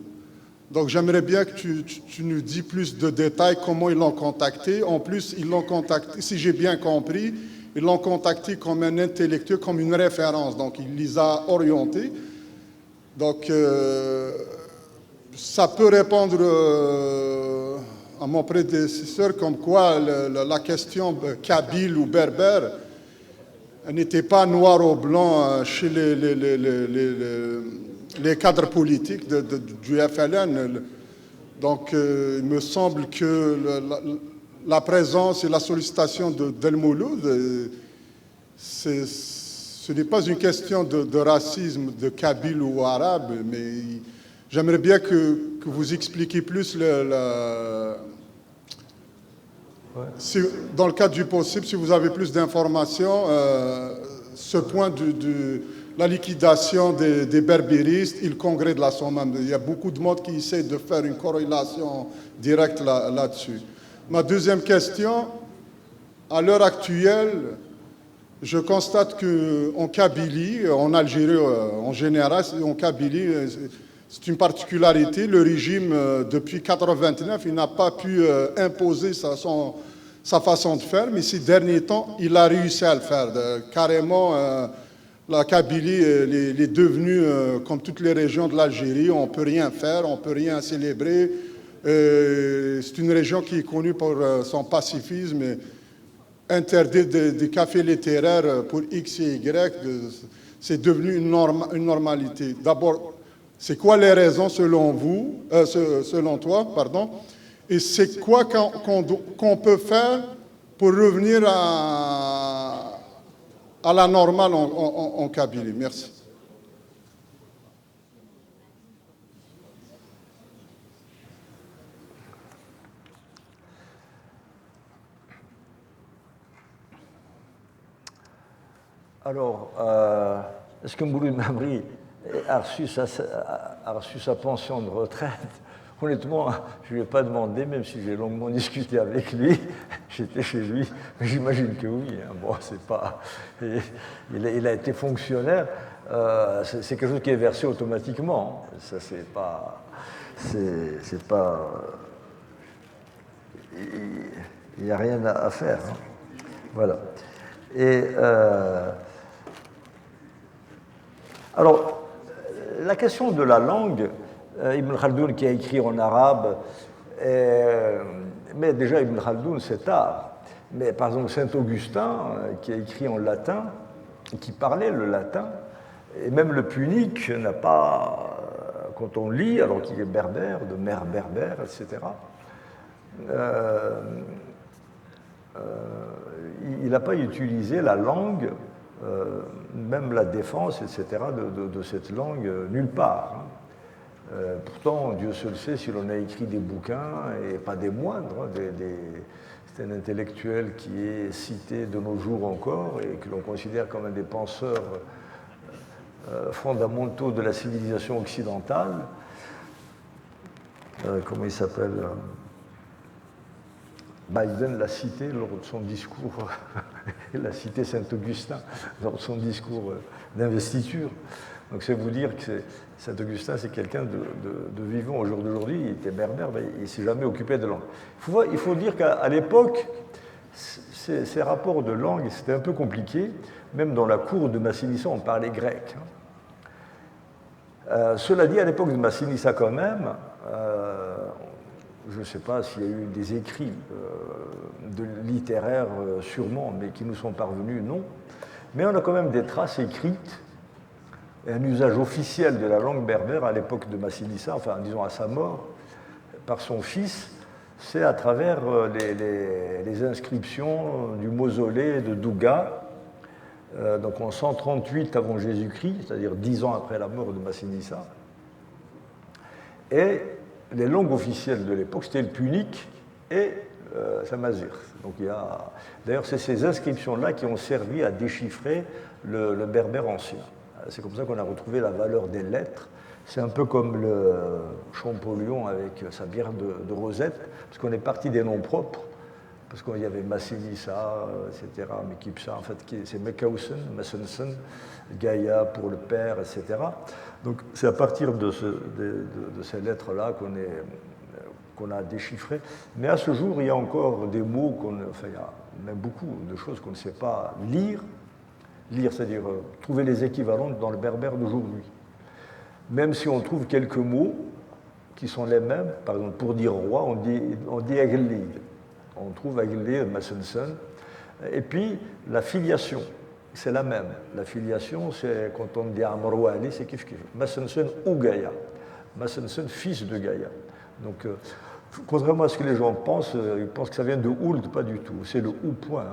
Donc j'aimerais bien que tu nous dis plus de détails, comment ils l'ont contacté. En plus, ils l'ont contacté, si j'ai bien compris, ils l'ont contacté comme un intellectuel, comme une référence. Donc il les a orientés. Donc ça peut répondre à mon prédécesseur comme quoi la question kabyle ou berbère n'était pas noir ou blanc chez les cadres politiques du FLN. Donc, il me semble que la présence et la sollicitation d'El Mouloud, ce n'est pas une question de racisme, de kabyle ou arabe, mais j'aimerais bien que vous expliquiez plus dans le cadre du possible, si vous avez plus d'informations, ce point de la liquidation des berbéristes et le congrès de la Somme. Il y a beaucoup de monde qui essaie de faire une corrélation directe là-dessus. Ma deuxième question, à l'heure actuelle, je constate qu'en Kabylie, en Algérie en général, en Kabylie, C'est une particularité. Le régime, depuis 1989, il n'a pas pu imposer sa façon de faire, mais ces derniers temps, il a réussi à le faire. Carrément, la Kabylie est devenue, comme toutes les régions de l'Algérie, on ne peut rien faire, on ne peut rien célébrer. C'est une région qui est connue pour son pacifisme. Interdire des cafés littéraires pour X et Y, c'est devenu une normalité. D'abord, c'est quoi les raisons selon toi, pardon, et c'est quoi qu'on peut faire pour revenir à la normale en Kabylie? Merci. Alors, est-ce que Mouloud Mamri a reçu sa pension de retraite? Honnêtement, je ne lui ai pas demandé, même si j'ai longuement discuté avec lui. J'étais chez lui, mais j'imagine que oui. Bon, c'est pas. Il a été fonctionnaire. C'est quelque chose qui est versé automatiquement. Ça, c'est pas. C'est pas. Il n'y a rien à faire. Voilà. Et. Alors, la question de la langue, Ibn Khaldoun qui a écrit en arabe, mais déjà Ibn Khaldoun c'est tard, mais par exemple Saint-Augustin qui a écrit en latin, qui parlait le latin, et même le punique n'a pas, quand on lit, alors qu'il est berbère, de mère berbère, etc., il n'a pas utilisé la langue, même la défense, etc., de cette langue, nulle part. Pourtant, Dieu seul sait si l'on a écrit des bouquins, et pas des moindres, c'est un intellectuel qui est cité de nos jours encore, et que l'on considère comme un des penseurs fondamentaux de la civilisation occidentale. Comment il s'appelle? Biden l'a cité lors de son discours, il a cité Saint-Augustin lors de son discours d'investiture. Donc c'est vous dire que Saint-Augustin, c'est quelqu'un de vivant au jour d'aujourd'hui. Il était berbère, mais il ne s'est jamais occupé de langue. Il faut dire qu'à l'époque, ces rapports de langue, c'était un peu compliqué. Même dans la cour de Massinissa, on parlait grec. Cela dit, à l'époque de Massinissa quand même, je ne sais pas s'il y a eu des écrits littéraires sûrement, mais qui nous sont parvenus, non. Mais on a quand même des traces écrites et un usage officiel de la langue berbère à l'époque de Massinissa, enfin disons à sa mort, par son fils, c'est à travers les inscriptions du mausolée de Douga, donc en 138 avant Jésus-Christ, c'est-à-dire 10 ans après la mort de Massinissa. Et les langues officielles de l'époque, c'était le punique et samazir. Donc d'ailleurs, c'est ces inscriptions-là qui ont servi à déchiffrer le berbère ancien. C'est comme ça qu'on a retrouvé la valeur des lettres. C'est un peu comme le Champollion avec sa bière de Rosette, parce qu'on est parti des noms propres, parce qu'il y avait Massinissa, etc., Mekipsa, en fait, c'est Mekausen, Massensen, Gaïa pour le père, etc. Donc c'est à partir de ces lettres-là qu'on a déchiffrées. Mais à ce jour, il y a encore des mots, il y a même beaucoup de choses qu'on ne sait pas lire. Lire, c'est-à-dire trouver les équivalents dans le berbère d'aujourd'hui. Même si on trouve quelques mots qui sont les mêmes, par exemple pour dire roi, on dit Agli. On trouve Agli, Massensen. Et puis la filiation, c'est la même. La filiation, c'est quand on dit Amrouali, c'est kif kif. Massensen ou Gaïa. Massensen, fils de Gaïa. Donc, contrairement à ce que les gens pensent, ils pensent que ça vient de Ould, pas du tout. C'est le ou point,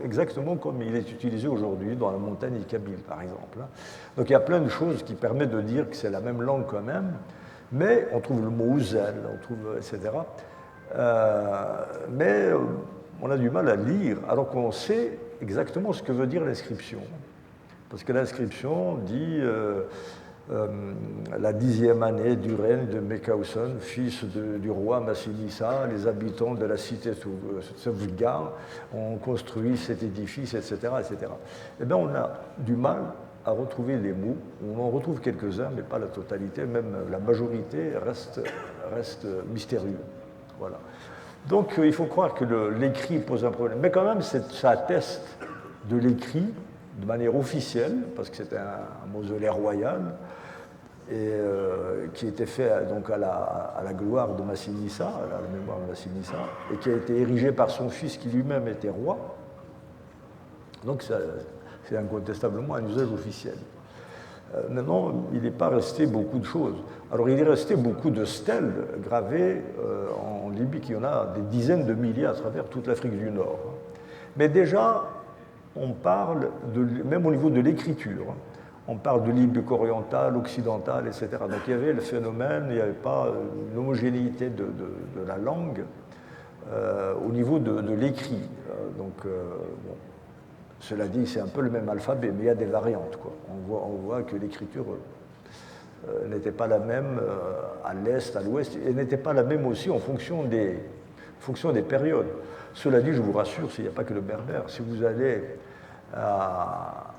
exactement comme il est utilisé aujourd'hui dans la montagne kabyle, par exemple. Donc il y a plein de choses qui permettent de dire que c'est la même langue quand même, mais on trouve le mot ouzel, on trouve, etc. Mais on a du mal à lire, alors qu'on sait exactement ce que veut dire l'inscription. Parce que l'inscription dit la 10e année du règne de Mekausen, fils du roi Massinissa, les habitants de la cité Tsevgar ont construit cet édifice, etc., etc. Eh bien, on a du mal à retrouver les mots. On en retrouve quelques-uns, mais pas la totalité, même la majorité reste mystérieux. Voilà. Donc il faut croire que l'écrit pose un problème. Mais quand même, ça atteste de l'écrit de manière officielle, parce que c'était un mausolée royal, et qui était fait donc à la gloire de Massinissa, à la mémoire de Massinissa, et qui a été érigé par son fils qui lui-même était roi. Donc c'est incontestablement un usage officiel. Maintenant, il n'est pas resté beaucoup de choses. Alors il est resté beaucoup de stèles gravées en Libye, qui en a des dizaines de milliers à travers toute l'Afrique du Nord. Mais déjà, on parle, même au niveau de l'écriture, on parle de Libye orientale, occidentale, etc. Donc il y avait le phénomène, il n'y avait pas une homogénéité de la langue au niveau de l'écrit. Donc, bon, cela dit, c'est un peu le même alphabet, mais il y a des variantes, quoi. On voit que l'écriture n'était pas la même à l'est, à l'ouest, et n'était pas la même aussi en fonction des périodes. Cela dit, je vous rassure, s'il n'y a pas que le berbère, si vous allez à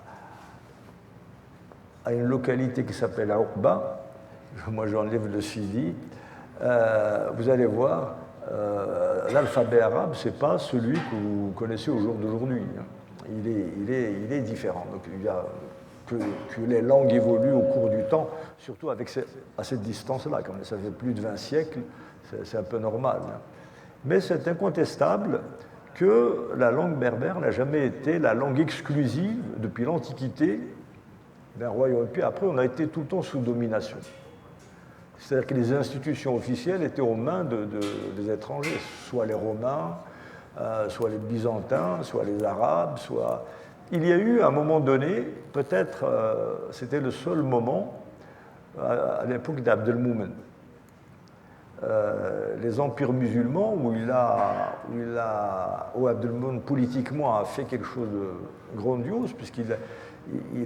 une localité qui s'appelle Aoukba, moi j'enlève le Sidi, vous allez voir, l'alphabet arabe, ce n'est pas celui que vous connaissez au jour d'aujourd'hui. Il est différent. Donc il y a que les langues évoluent au cours du temps, surtout à cette distance-là. Quand ça fait plus de 20 siècles, c'est un peu normal. Mais c'est incontestable que la langue berbère n'a jamais été la langue exclusive depuis l'Antiquité d'un royaume. Puis après, on a été tout le temps sous domination. C'est-à-dire que les institutions officielles étaient aux mains des étrangers, soit les Romains, soit les Byzantins, soit les Arabes, soit... Il y a eu, à un moment donné, peut-être, c'était le seul moment, à l'époque d'Abdelmoumen, les empires musulmans, où Abdelmoumen, politiquement, a fait quelque chose de grandiose, puisqu'il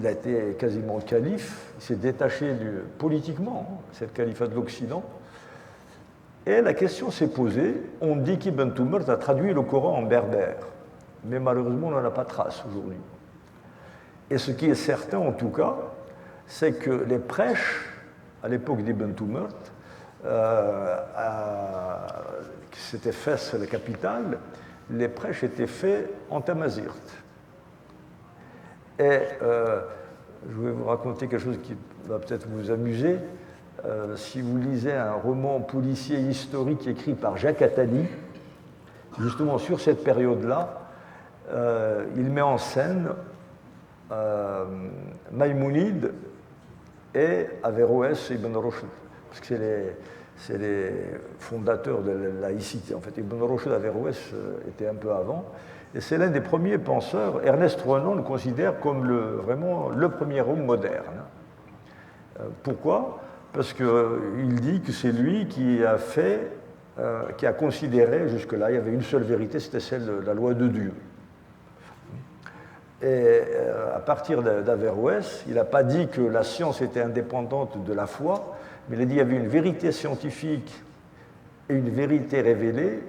a été quasiment calife, il s'est détaché politiquement, cette califat de l'Occident. Et la question s'est posée, on dit qu'Ibn Tumert a traduit le Coran en berbère, mais malheureusement on n'en a pas trace aujourd'hui. Et ce qui est certain en tout cas, c'est que les prêches, à l'époque d'Ibn Tumert, qui s'était fait sur la capitale, les prêches étaient faits en tamazirt. Et je vais vous raconter quelque chose qui va peut-être vous amuser. Si vous lisez un roman policier historique écrit par Jacques Attali, justement sur cette période-là, il met en scène Maïmounide et Averroès et Ibn Rushd, parce que c'est les fondateurs de la laïcité. En fait, Ibn Rushd et Averroès étaient un peu avant. Et c'est l'un des premiers penseurs. Ernest Renan le considère comme vraiment le premier homme moderne. Pourquoi ? Parce qu'il dit que c'est lui qui a considéré, jusque-là, il y avait une seule vérité, c'était celle de la loi de Dieu. Et à partir d'Averroès, il n'a pas dit que la science était indépendante de la foi, mais il a dit qu'il y avait une vérité scientifique et une vérité révélée,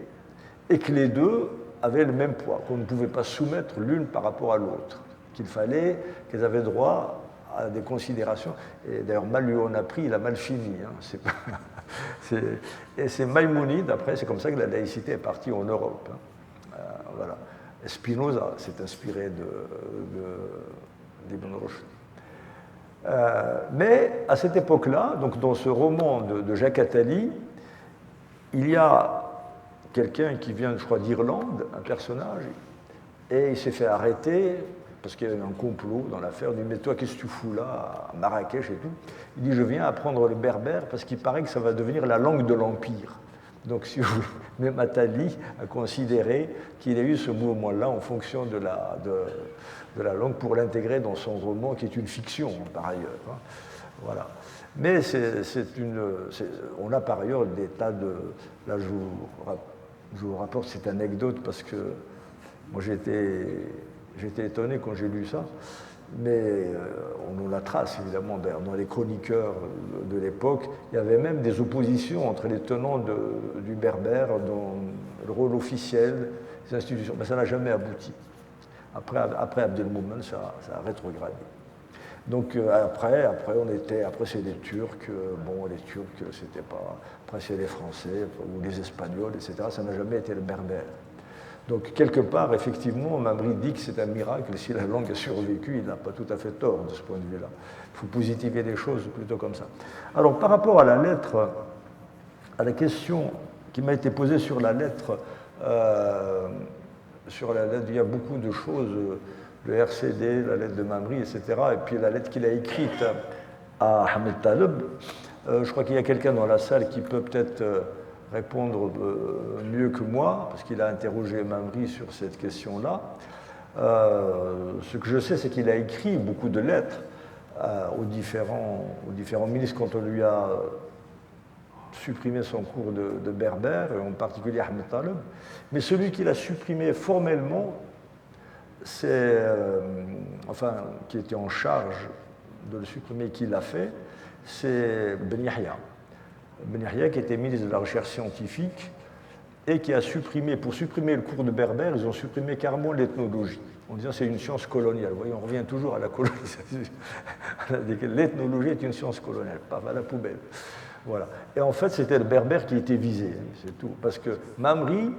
et que les deux avaient le même poids, qu'on ne pouvait pas soumettre l'une par rapport à l'autre, qu'elles avaient droit à des considérations. Et d'ailleurs, mal lui en a pris, il a mal fini. Hein. Et c'est Maïmonide, après, c'est comme ça que la laïcité est partie en Europe. Hein. Voilà. Et Spinoza s'est inspiré d'Ibn Rushd. Mais à cette époque-là, donc dans ce roman de Jacques Attali, il y a quelqu'un qui vient, je crois, d'Irlande, un personnage, et il s'est fait arrêter parce qu'il y avait un complot dans l'affaire. Il dit, mais toi, qu'est-ce que tu fous là, à Marrakech et tout? Il dit, je viens apprendre le berbère parce qu'il paraît que ça va devenir la langue de l'Empire. Donc, si vous... même Attali a considéré qu'il a eu ce mouvement-là en fonction de la langue pour l'intégrer dans son roman, qui est une fiction, par ailleurs. Hein. Voilà. Mais on a par ailleurs des tas de... Là, je vous rapporte cette anecdote parce que moi, j'étais étonné quand j'ai lu ça. Mais on nous la trace, évidemment, dans les chroniqueurs de l'époque. Il y avait même des oppositions entre les tenants du berbère dans le rôle officiel des institutions. Mais ça n'a jamais abouti. Après Abdelmoumen, ça a rétrogradé. Donc après c'est les Turcs, bon les Turcs c'était pas, après c'est les Français ou les Espagnols, etc. Ça n'a jamais été le berbère. Donc quelque part, effectivement, Mamri dit que c'est un miracle, si la langue a survécu, il n'a pas tout à fait tort de ce point de vue-là. Il faut positiver les choses plutôt comme ça. Alors par rapport à la lettre, à la question qui m'a été posée sur la lettre, il y a beaucoup de choses, le RCD, la lettre de Mamri, etc., et puis la lettre qu'il a écrite à Ahmed Taleb. Je crois qu'il y a quelqu'un dans la salle qui peut peut-être répondre mieux que moi, parce qu'il a interrogé Mamri sur cette question-là. Ce que je sais, c'est qu'il a écrit beaucoup de lettres aux différents ministres quand on lui a supprimé son cours de berbère, et en particulier Ahmed Taleb. Mais celui qu'il a supprimé formellement, c'est, qui était en charge de le supprimer, qui l'a fait, c'est Ben Yahya. Ben Yahya, qui était ministre de la Recherche scientifique et qui a supprimé, pour supprimer le cours de berbère, ils ont supprimé carrément l'ethnologie, en disant que c'est une science coloniale. Vous voyez, on revient toujours à la colonisation. L'ethnologie est une science coloniale, pas à la poubelle. Voilà. Et en fait, c'était le berbère qui était visé, c'est tout. Parce que Mamri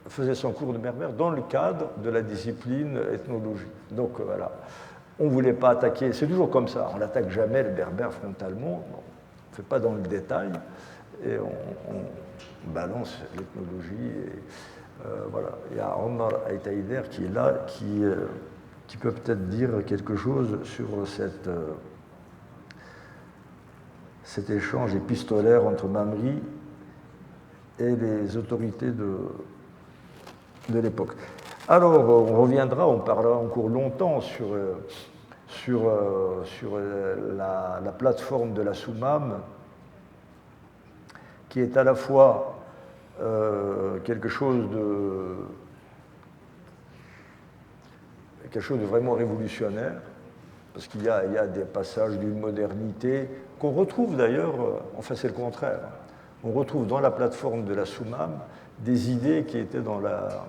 faisait son cours de berbère dans le cadre de la discipline ethnologie. Donc voilà, on ne voulait pas attaquer, c'est toujours comme ça, on n'attaque jamais le berbère frontalement, on ne fait pas dans le détail, et on balance l'ethnologie. Voilà. Il y a Omar Aïtaïder qui est là, qui peut peut-être dire quelque chose sur cet échange épistolaire entre Mamri et les autorités de l'époque. Alors, on reviendra, on parlera encore longtemps sur la plateforme de la Soumam, qui est à la fois quelque chose de vraiment révolutionnaire, parce qu'il y a des passages d'une modernité qu'on retrouve d'ailleurs, enfin c'est le contraire, on retrouve dans la plateforme de la Soumam des idées qui étaient dans la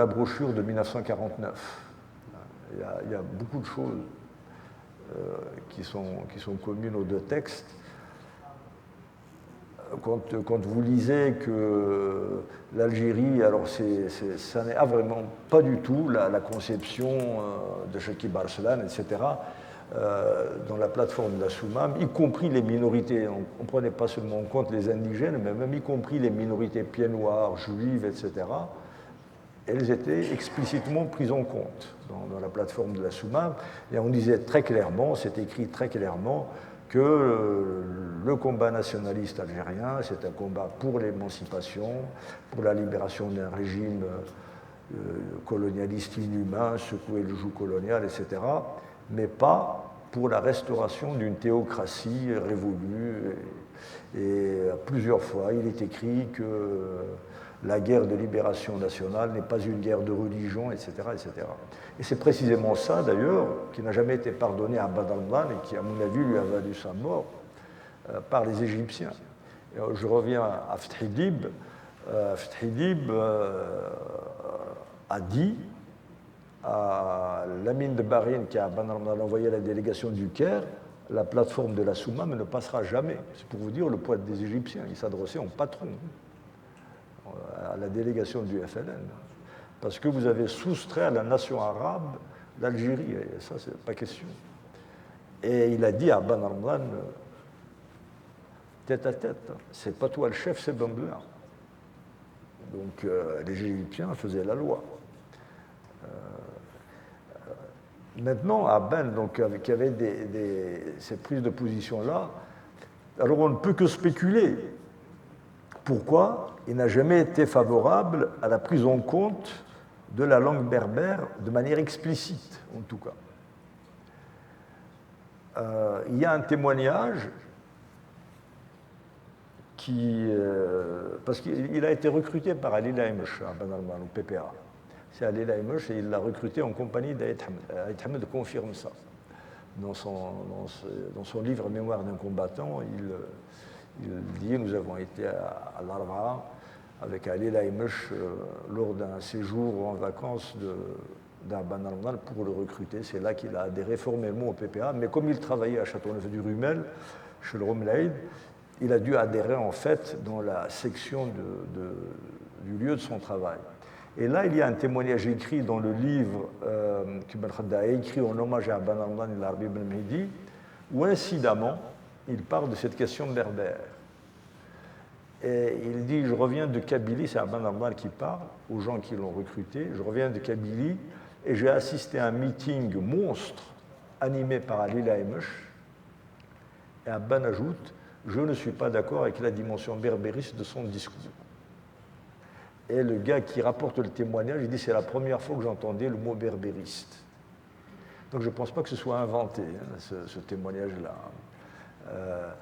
brochure de 1949. Il y a beaucoup de choses qui sont communes aux deux textes. Quand vous lisez que l'Algérie, alors ça n'est vraiment pas du tout la conception de Shakib Arslan, etc., dans la plateforme de la Soumam, y compris les minorités. On ne prenait pas seulement en compte les indigènes, mais même y compris les minorités pieds-noirs, juives, etc., elles étaient explicitement prises en compte dans la plateforme de la Soumam. Et on disait très clairement, c'est écrit très clairement, que le combat nationaliste algérien, c'est un combat pour l'émancipation, pour la libération d'un régime colonialiste inhumain, secouer le joug colonial, etc., mais pas pour la restauration d'une théocratie révolue. Et plusieurs fois, il est écrit que la guerre de libération nationale n'est pas une guerre de religion, etc., etc. Et c'est précisément ça, d'ailleurs, qui n'a jamais été pardonné à Badr al-Man et qui, à mon avis, lui a valu sa mort par les Égyptiens. Et je reviens à Fthidib. Fthidib a dit à Lamine de Barine, qui a envoyé la délégation du Caire, la plateforme de la Soumam ne passera jamais. C'est pour vous dire le poids des Égyptiens. Il s'adressait en patron à la délégation du FLN, parce que vous avez soustrait à la nation arabe l'Algérie, et ça, c'est pas question. Et il a dit à Ben Arman, tête à tête, c'est pas toi le chef, c'est Ben Blanc. Donc les Égyptiens faisaient la loi. Maintenant, à Ben, donc, qui avait ces prises de position-là, alors on ne peut que spéculer. Pourquoi il n'a jamais été favorable à la prise en compte de la langue berbère de manière explicite, en tout cas. Il y a un témoignage parce qu'il a été recruté par Ali Laïmouch à Ben Arman, au PPA. C'est Ali Laïmouch et il l'a recruté en compagnie d'Aït Hamed. Aït Hamed confirme ça. Dans son livre Mémoire d'un combattant, il dit « Nous avons été à l'Arba avec Ali Laïmouch lors d'un séjour en vacances d'Aban al-Ramdan pour le recruter. C'est là qu'il a adhéré formellement au PPA. Mais comme il travaillait à Châteauneuf-du-Rumel, chez le Romelaïd, il a dû adhérer en fait dans la section du lieu de son travail. Et là, il y a un témoignage écrit dans le livre qu'Ibn Khadda a écrit en hommage à Aban al-Ramdan et l'Arbi ibn Mehdi, où incidemment, il parle de cette question berbère. Et il dit, je reviens de Kabylie, c'est Aban al-Ramdan qui parle aux gens qui l'ont recruté, je reviens de Kabylie et j'ai assisté à un meeting monstre animé par Ali Laïmech. Et Aban ajoute, je ne suis pas d'accord avec la dimension berbériste de son discours. Et le gars qui rapporte le témoignage, il dit, c'est la première fois que j'entendais le mot berbériste. Donc je ne pense pas que ce soit inventé, ce témoignage-là.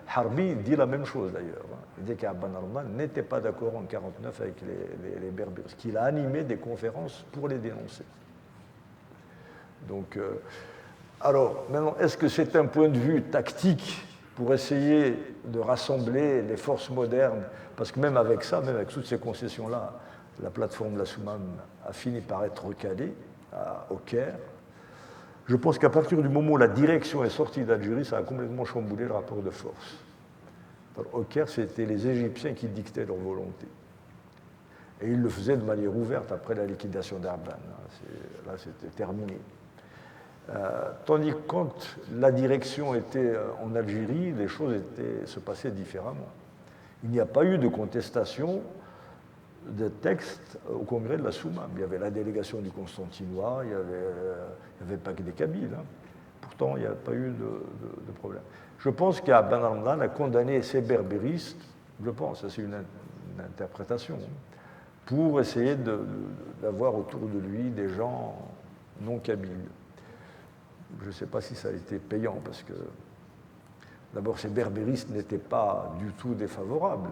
Harbi dit la même chose d'ailleurs. Il dit qu'Aban al-Ramdan n'était pas d'accord en 1949 avec les berbéristes, qu'il a animé des conférences pour les dénoncer. Donc, alors, maintenant, est-ce que c'est un point de vue tactique pour essayer de rassembler les forces modernes? Parce que même avec ça, même avec toutes ces concessions-là, la plateforme de la Soumam a fini par être recalée au Caire. Je pense qu'à partir du moment où la direction est sortie d'Algérie, ça a complètement chamboulé le rapport de force. Au Caire, c'était les Égyptiens qui dictaient leur volonté. Et ils le faisaient de manière ouverte après la liquidation d'Arban. Là, c'était terminé. Tandis que quand la direction était en Algérie, les choses se passaient différemment. Il n'y a pas eu de contestation de textes au congrès de la Soumam. Il y avait la délégation du Constantinois, il n'y avait pas que des Kabyles. Hein. Pourtant, il n'y a pas eu de problème. Je pense qu'Aban al-Ramdan a condamné ces berbéristes, je pense, c'est une interprétation, pour essayer d'avoir autour de lui des gens non kabyles. Je ne sais pas si ça a été payant, parce que d'abord, ces berbéristes n'étaient pas du tout défavorables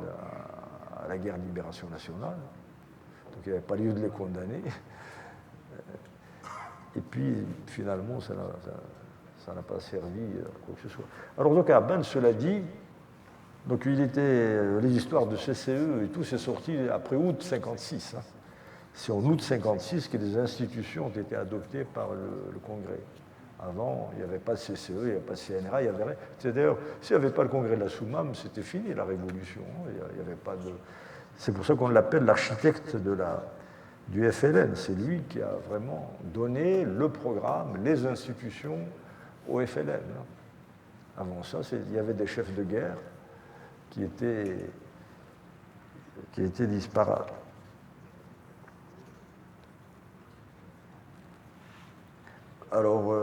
à la guerre de libération nationale, donc il n'y avait pas lieu de les condamner. Et puis, finalement, ça n'a pas servi à quoi que ce soit. Alors, donc, Aban, cela dit, donc les histoires de CCE et tout, c'est sorti après août 56. Hein. C'est en août 56 que les institutions ont été adoptées par le Congrès. Avant, il n'y avait pas de CCE, il n'y avait pas de CNRA, il n'y avait rien. C'est-à-dire, s'il n'y avait pas le congrès de la Soumam, c'était fini la révolution. Il y avait pas de... C'est pour ça qu'on l'appelle l'architecte du FLN. C'est lui qui a vraiment donné le programme, les institutions au FLN. Avant ça, il y avait des chefs de guerre qui étaient disparates. Alors,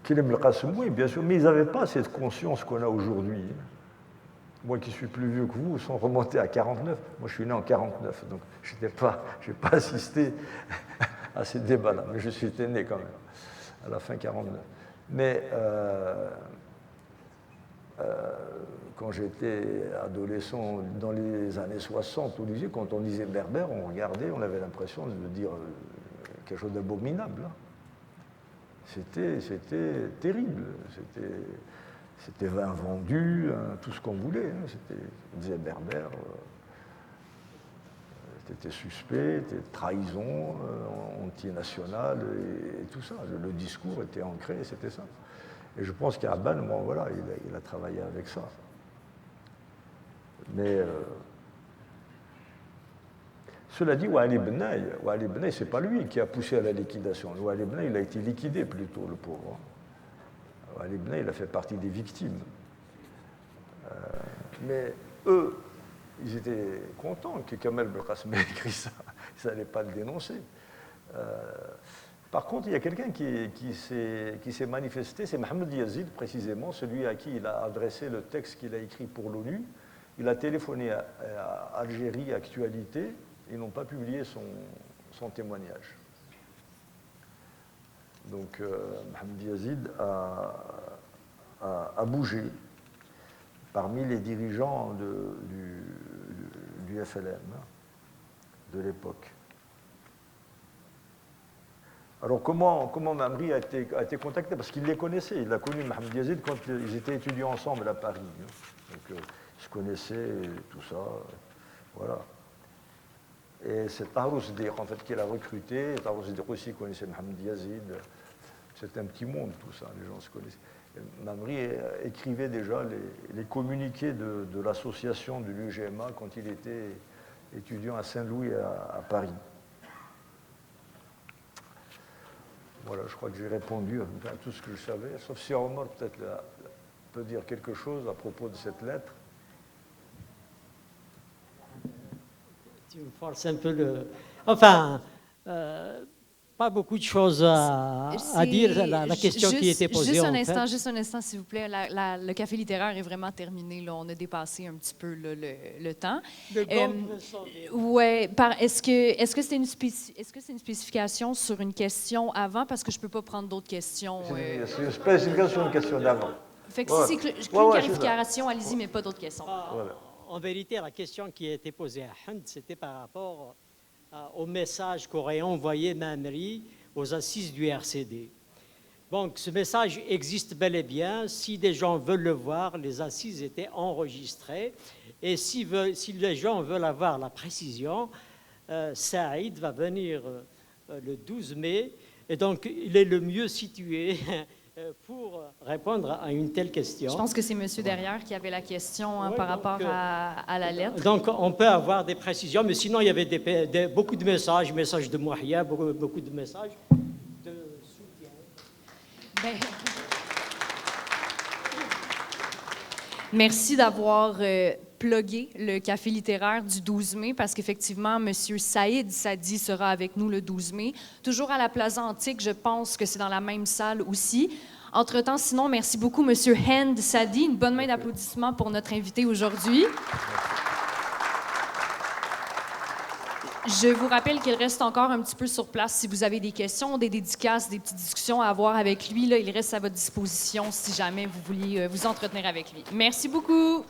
Kilem el-Qassem, oui, bien sûr, mais ils n'avaient pas cette conscience qu'on a aujourd'hui. Moi qui suis plus vieux que vous, sans remonter à 49, moi je suis né en 49, donc je n'ai pas assisté à ces débats-là, mais je suis né quand même, à la fin 49. Mais quand j'étais adolescent, dans les années 60 au lycée, quand on disait berbère, on regardait, on avait l'impression de dire quelque chose d'abominable. Hein. C'était terrible, c'était vin vendu, hein, tout ce qu'on voulait. Hein. On disait berbère, c'était suspect, c'était trahison, antinationale et tout ça. Le discours était ancré, c'était ça. Et je pense qu'Aban, bon, voilà, il a travaillé avec ça. Mais cela dit, Wali Benaï, ce n'est pas lui qui a poussé à la liquidation. Wali Benaï, il a été liquidé plutôt, le pauvre. Wali Benaï, il a fait partie des victimes. Mais eux, ils étaient contents que Kamel Belkacem ait écrit ça. Ils n'allaient pas le dénoncer. Par contre, il y a quelqu'un qui s'est manifesté, c'est Mohamed Yazid, précisément, celui à qui il a adressé le texte qu'il a écrit pour l'ONU. Il a téléphoné à Algérie Actualité. Ils n'ont pas publié son témoignage. Donc, Mohamed Yazid a bougé parmi les dirigeants du FLN de l'époque. Alors, comment Mamri a été contacté? Parce qu'il les connaissait. Il a connu Mohamed Yazid quand ils étaient étudiants ensemble à Paris. Donc, ils se connaissaient, tout ça. Voilà. Et c'est Tahar Siddiq, en fait, qui l'a recruté. Tahar Siddiq aussi connaissait Mohamed Yazid. C'est un petit monde, tout ça, les gens se connaissent. Mamri écrivait déjà les communiqués de l'association de l'UGMA quand il était étudiant à Saint-Louis, à Paris. Voilà, je crois que j'ai répondu à tout ce que je savais, sauf si Omar peut-être peut dire quelque chose à propos de cette lettre. Tu me forces un peu le... Enfin, pas beaucoup de choses à dire, la question qui était posée. Juste un instant, s'il vous plaît. Le café littéraire est vraiment terminé. Là. On a dépassé un petit peu le temps. Ouais, est-ce que c'est une spécification sur une question avant? Parce que je ne peux pas prendre d'autres questions. C'est une spécification sur une question d'avant. Fait que si c'est une clarification, allez-y, mais pas d'autres questions. Voilà. En vérité, la question qui a été posée à Hund, c'était par rapport au message qu'aurait envoyé Mamri aux assises du RCD. Donc, ce message existe bel et bien. Si des gens veulent le voir, les assises étaient enregistrées. Et si les gens veulent avoir la précision, Saïd va venir le 12 mai. Et donc, il est le mieux situé pour répondre à une telle question. Je pense que c'est monsieur derrière qui avait la question par rapport à la lettre. Donc, on peut avoir des précisions, mais sinon, il y avait beaucoup de messages de Mouahia, beaucoup de messages de soutien. Merci d'avoir plugué le café littéraire du 12 mai, parce qu'effectivement, M. Saïd Sadi sera avec nous le 12 mai. Toujours à la Plaza Antique, je pense que c'est dans la même salle aussi. Entre-temps, sinon, merci beaucoup, M. Hend Sadi. Une bonne main d'applaudissements pour notre invité aujourd'hui. Je vous rappelle qu'il reste encore un petit peu sur place si vous avez des questions, des dédicaces, des petites discussions à avoir avec lui. Là, il reste à votre disposition si jamais vous vouliez vous entretenir avec lui. Merci beaucoup.